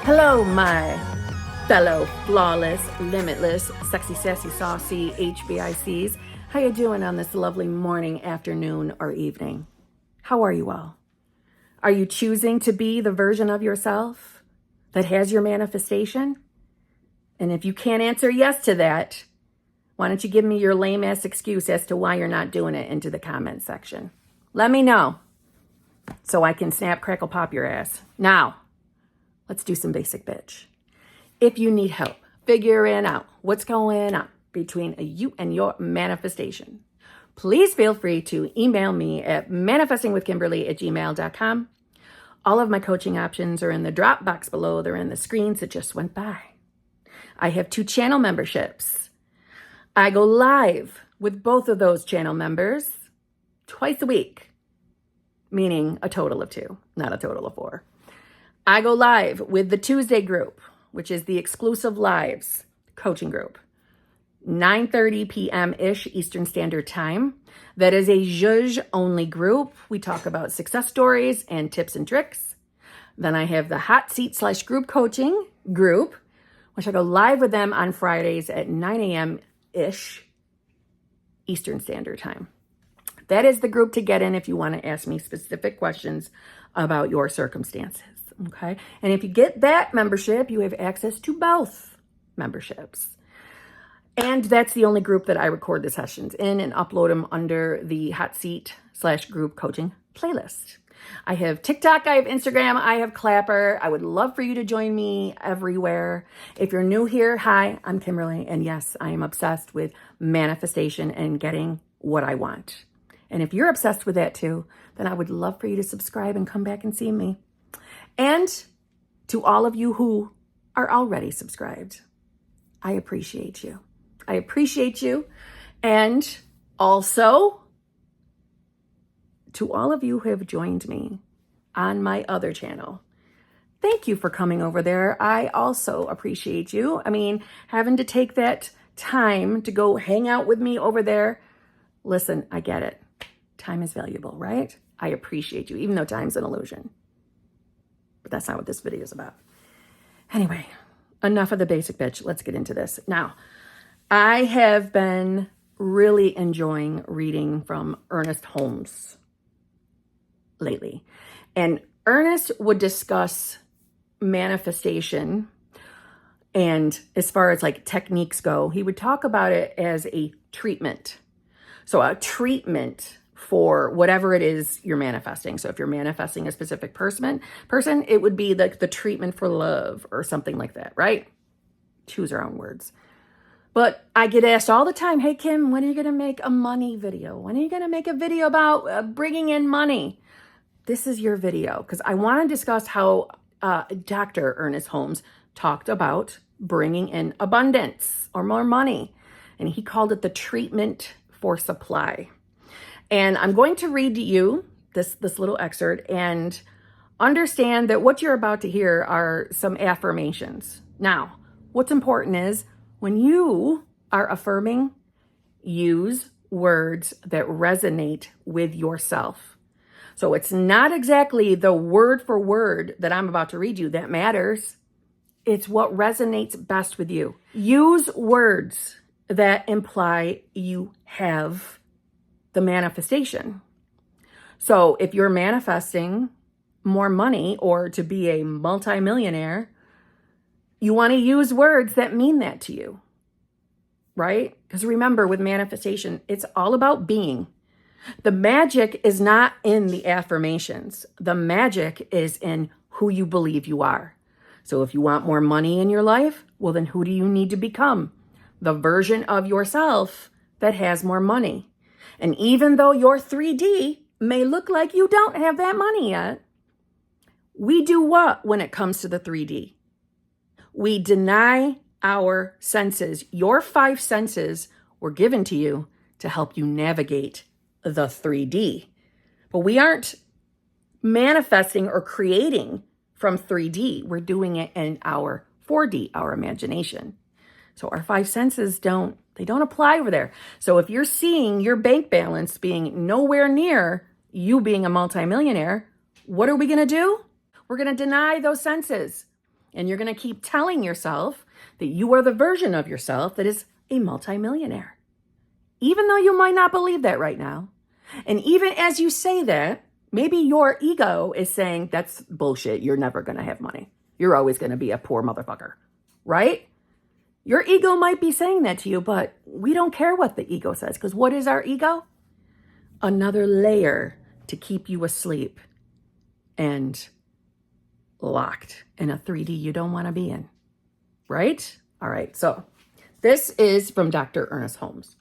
Hello, my fellow flawless, limitless, sexy, sassy, saucy HBICs. How you doing on this lovely morning, afternoon, or evening? How are you all? Are you choosing to be the version of yourself that has your manifestation? And if you can't answer yes to that, why don't you give me your lame ass excuse as to why you're not doing it into the comment section? Let me know so I can snap, crackle, pop your ass. Now, let's do some basic bitch. If you need help figuring out what's going on between you and your manifestation, please feel free to email me at manifestingwithkimberly@gmail.com. All of my coaching options are in the drop box below. They're in the screens that just went by. I have 2 channel memberships. I go live with both of those channel members twice a week, meaning a total of 2, not a total of 4. I go live with the Tuesday group, which is the exclusive lives coaching group, 9:30 p.m.-ish Eastern Standard Time. That is a judge-only group. We talk about success stories and tips and tricks. Then I have the hot seat / group coaching group, which I go live with them on Fridays at 9 a.m.-ish Eastern Standard Time. That is the group to get in if you want to ask me specific questions about your circumstances. Okay. And if you get that membership, you have access to both memberships. And that's the only group that I record the sessions in and upload them under the hot seat / group coaching playlist. I have TikTok, I have Instagram, I have Clapper. I would love for you to join me everywhere. If you're new here, hi, I'm Kimberly. And yes, I am obsessed with manifestation and getting what I want. And if you're obsessed with that too, then I would love for you to subscribe and come back and see me. And to all of you who are already subscribed, I appreciate you. I appreciate you. And also to all of you who have joined me on my other channel, thank you for coming over there. I also appreciate you. I mean, having to take that time to go hang out with me over there. Listen, I get it. Time is valuable, right? I appreciate you, even though time's an illusion. But that's not what this video is about. Anyway, enough of the basic bitch. Let's get into this. Now, I have been really enjoying reading from Ernest Holmes lately. And Ernest would discuss manifestation, and as far as like techniques go, he would talk about it as a treatment. So a treatment for whatever it is you're manifesting. So if you're manifesting a specific person, it would be like the treatment for love or something like that, right? Choose our own words. But I get asked all the time, hey, Kim, when are you going to make a money video? When are you going to make a video about bringing in money? This is your video because I want to discuss how Dr. Ernest Holmes talked about bringing in abundance or more money. And he called it the treatment for supply. And I'm going to read to you this little excerpt and understand that what you're about to hear are some affirmations. Now, what's important is when you are affirming, use words that resonate with yourself. So it's not exactly the word for word that I'm about to read you that matters. It's what resonates best with you. Use words that imply you have the manifestation. So if you're manifesting more money or to be a multimillionaire, you want to use words that mean that to you, right? Because remember, with manifestation, it's all about being. The magic is not in the affirmations. The magic is in who you believe you are. So if you want more money in your life, well, then who do you need to become? The version of yourself that has more money. And even though your 3D may look like you don't have that money yet, we do what when it comes to the 3D? We deny our senses. Your 5 senses were given to you to help you navigate the 3D. But we aren't manifesting or creating from 3D. We're doing it in our 4D, our imagination. So our 5 senses don't apply over there. So if you're seeing your bank balance being nowhere near you being a multimillionaire, what are we going to do? We're going to deny those senses. And you're going to keep telling yourself that you are the version of yourself that is a multimillionaire. Even though you might not believe that right now. And even as you say that, maybe your ego is saying, that's bullshit. You're never going to have money. You're always going to be a poor motherfucker, right? Your ego might be saying that to you, but we don't care what the ego says, because what is our ego? Another layer to keep you asleep and locked in a 3D you don't want to be in, right? All right, so this is from Dr. Ernest Holmes.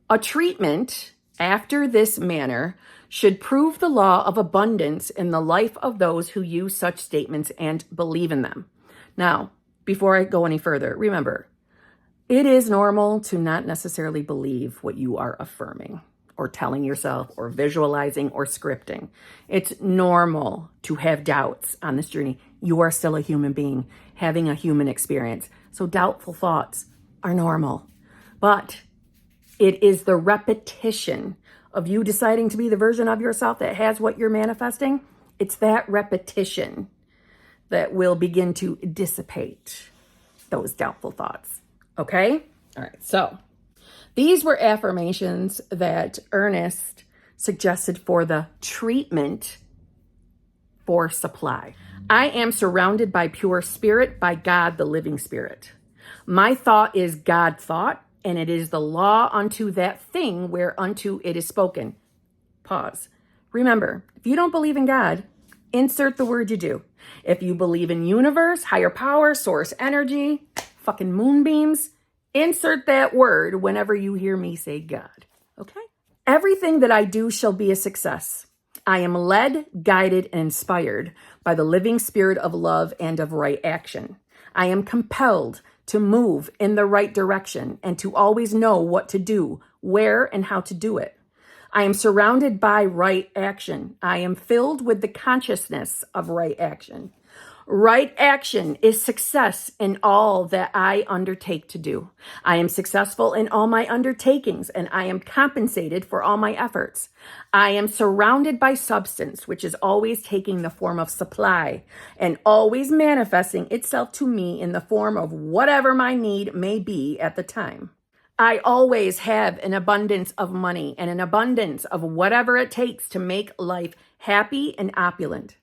A treatment after this manner should prove the law of abundance in the life of those who use such statements and believe in them. Now, before I go any further, remember, it is normal to not necessarily believe what you are affirming or telling yourself or visualizing or scripting. It's normal to have doubts on this journey. You are still a human being having a human experience. So doubtful thoughts are normal. But it is the repetition of you deciding to be the version of yourself that has what you're manifesting. It's that repetition that will begin to dissipate those doubtful thoughts. Okay? All right. So these were affirmations that Ernest suggested for the treatment for supply. I am surrounded by pure spirit, by God, the living spirit. My thought is God thought, and it is the law unto that thing whereunto it is spoken. Pause. Remember, if you don't believe in God, insert the word you do. If you believe in universe, higher power, source energy, fucking moonbeams, insert that word whenever you hear me say God. Okay? Everything that I do shall be a success. I am led, guided, and inspired by the living spirit of love and of right action. I am compelled to move in the right direction and to always know what to do, where, and how to do it. I am surrounded by right action. I am filled with the consciousness of right action. Right action is success in all that I undertake to do. I am successful in all my undertakings, and I am compensated for all my efforts. I am surrounded by substance, which is always taking the form of supply and always manifesting itself to me in the form of whatever my need may be at the time. I always have an abundance of money and an abundance of whatever it takes to make life happy and opulent.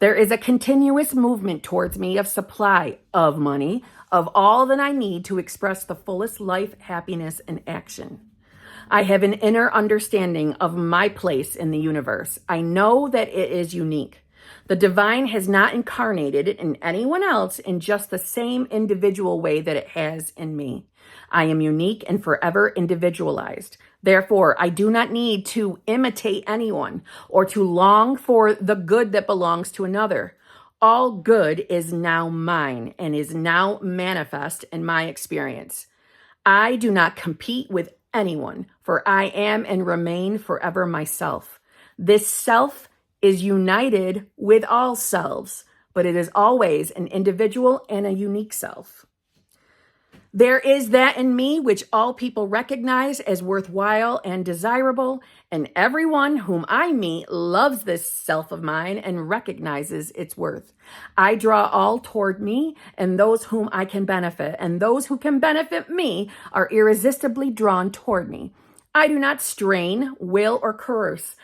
There is a continuous movement towards me of supply of money, of all that I need to express the fullest life, happiness, and action. I have an inner understanding of my place in the universe. I know that it is unique. The divine has not incarnated it in anyone else in just the same individual way that it has in me. I am unique and forever individualized. Therefore, I do not need to imitate anyone or to long for the good that belongs to another. All good is now mine and is now manifest in my experience. I do not compete with anyone, for I am and remain forever myself. This self is united with all selves, but it is always an individual and a unique self. There is that in me which all people recognize as worthwhile and desirable, and everyone whom I meet loves this self of mine and recognizes its worth. I draw all toward me and those whom I can benefit, and those who can benefit me are irresistibly drawn toward me. I do not strain, will, or coerce.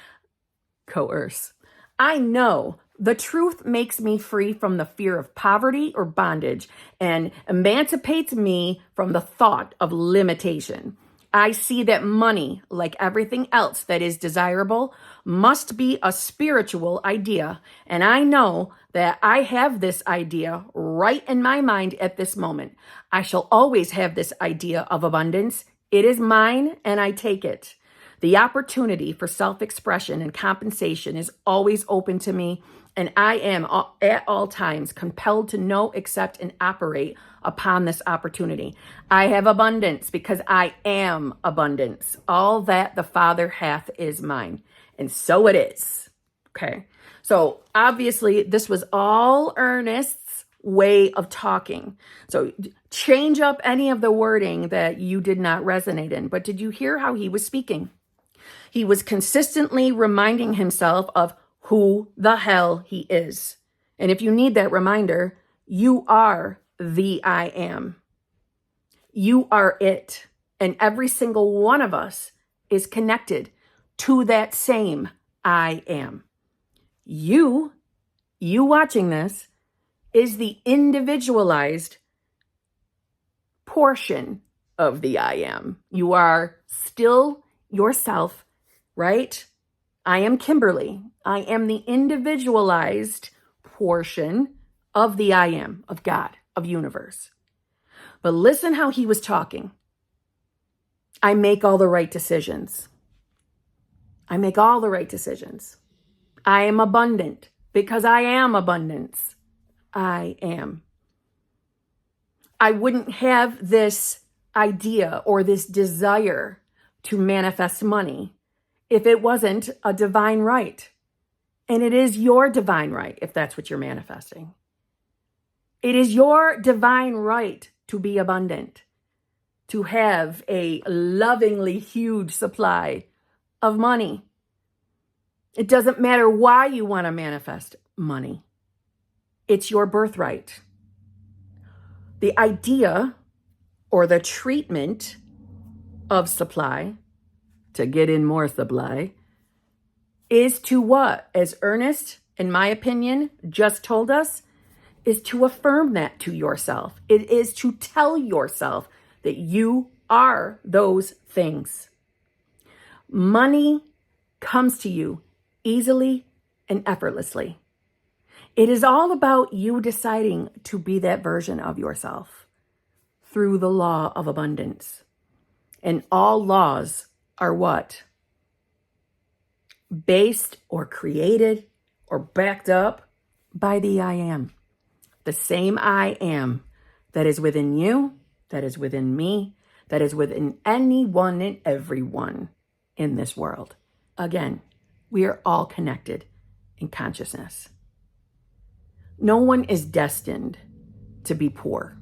I know the truth makes me free from the fear of poverty or bondage and emancipates me from the thought of limitation. I see that money, like everything else that is desirable, must be a spiritual idea, and I know that I have this idea right in my mind at this moment. I shall always have this idea of abundance. It is mine, and I take it. The opportunity for self-expression and compensation is always open to me, and I am at all times compelled to know, accept, and operate upon this opportunity. I have abundance because I am abundance. All that the Father hath is mine. And so it is. Okay. So obviously this was all Ernest's way of talking. So change up any of the wording that you did not resonate in. But did you hear how he was speaking? He was consistently reminding himself of who the hell he is. And if you need that reminder, You are the I am. You are it. And every single one of us is connected to that same I am. You watching this is the individualized portion of the I am. You are still yourself, right? I am Kimberly. I am the individualized portion of the I am, of God, of universe. But listen how he was talking. I make all the right decisions. I make all the right decisions. I am abundant because I am abundance. I am. I wouldn't have this idea or this desire to manifest money if it wasn't a divine right. And it is your divine right if that's what you're manifesting. It is your divine right to be abundant, to have a lovingly huge supply of money. It doesn't matter why you want to manifest money. It's your birthright. The idea or the treatment of supply, to get in more supply, is to what? As Ernest, in my opinion, just told us, is to affirm that to yourself. It is to tell yourself that you are those things. Money comes to you easily and effortlessly. It is all about you deciding to be that version of yourself through the law of abundance. And all laws are what? Based or created or backed up by the I am. The same I am that is within you, that is within me, that is within anyone and everyone in this world. Again, we are all connected in consciousness. No one is destined to be poor.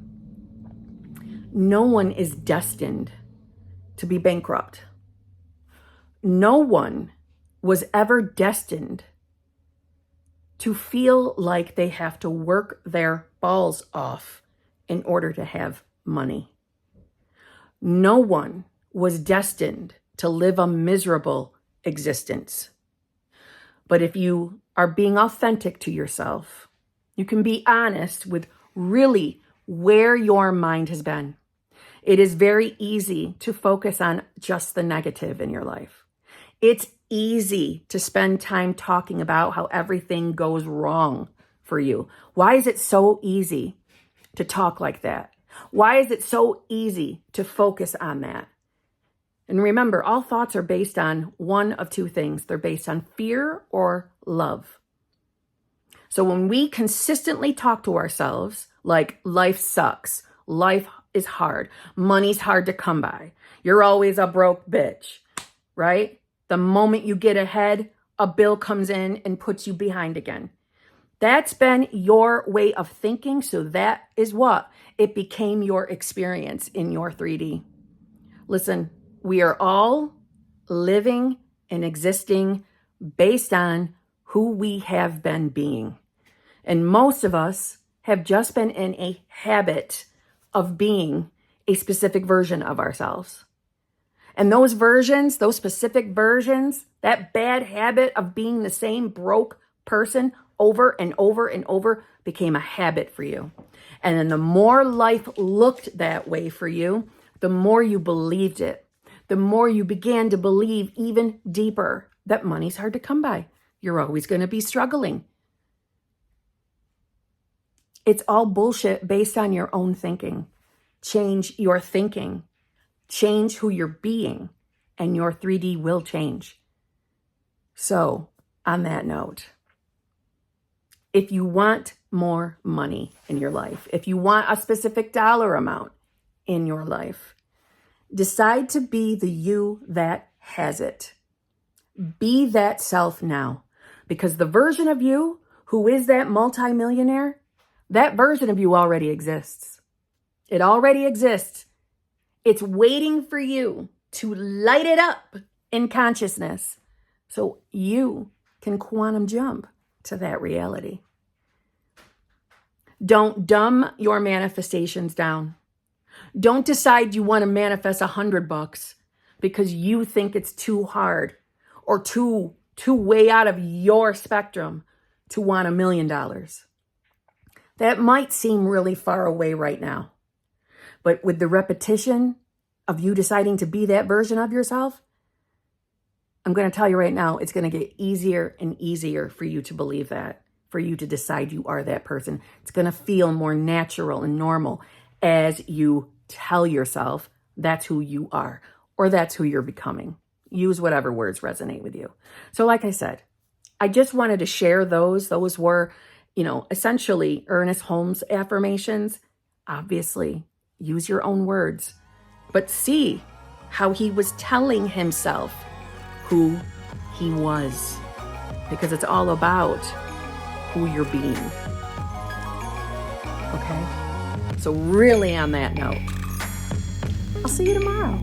No one is destined to be bankrupt. No one was ever destined to feel like they have to work their balls off in order to have money. No one was destined to live a miserable existence. But if you are being authentic to yourself, you can be honest with really where your mind has been. It is very easy to focus on just the negative in your life. It's easy to spend time talking about how everything goes wrong for you. Why is it so easy to talk like that? Why is it so easy to focus on that? And remember, all thoughts are based on one of two things. They're based on fear or love. So when we consistently talk to ourselves like life sucks, life is hard, money's hard to come by, you're always a broke bitch, right? The moment you get ahead, a bill comes in and puts you behind again. That's been your way of thinking. So that is what? It became your experience in your 3D. Listen, we are all living and existing based on who we have been being. And most of us have just been in a habit of being a specific version of ourselves. And those versions, those specific versions, that bad habit of being the same broke person over and over and over became a habit for you. And then the more life looked that way for you, the more you believed it. The more you began to believe even deeper that money's hard to come by. You're always going to be struggling. It's all bullshit based on your own thinking. Change your thinking. Change who you're being, and your 3D will change. So, on that note, if you want more money in your life, if you want a specific dollar amount in your life, decide to be the you that has it. Be that self now, because the version of you who is that multimillionaire, that version of you already exists. It already exists. It's waiting for you to light it up in consciousness so you can quantum jump to that reality. Don't dumb your manifestations down. Don't decide you want to manifest $100 because you think it's too hard or too way out of your spectrum to want $1 million. That might seem really far away right now, but with the repetition of you deciding to be that version of yourself, I'm going to tell you right now, it's going to get easier and easier for you to believe that, for you to decide you are that person. It's going to feel more natural and normal as you tell yourself that's who you are or that's who you're becoming. Use whatever words resonate with you. So like I said, I just wanted to share those. Those were, essentially Ernest Holmes affirmations. Obviously, use your own words, but see how he was telling himself who he was, because it's all about who you're being. Okay? So really on that note, I'll see you tomorrow.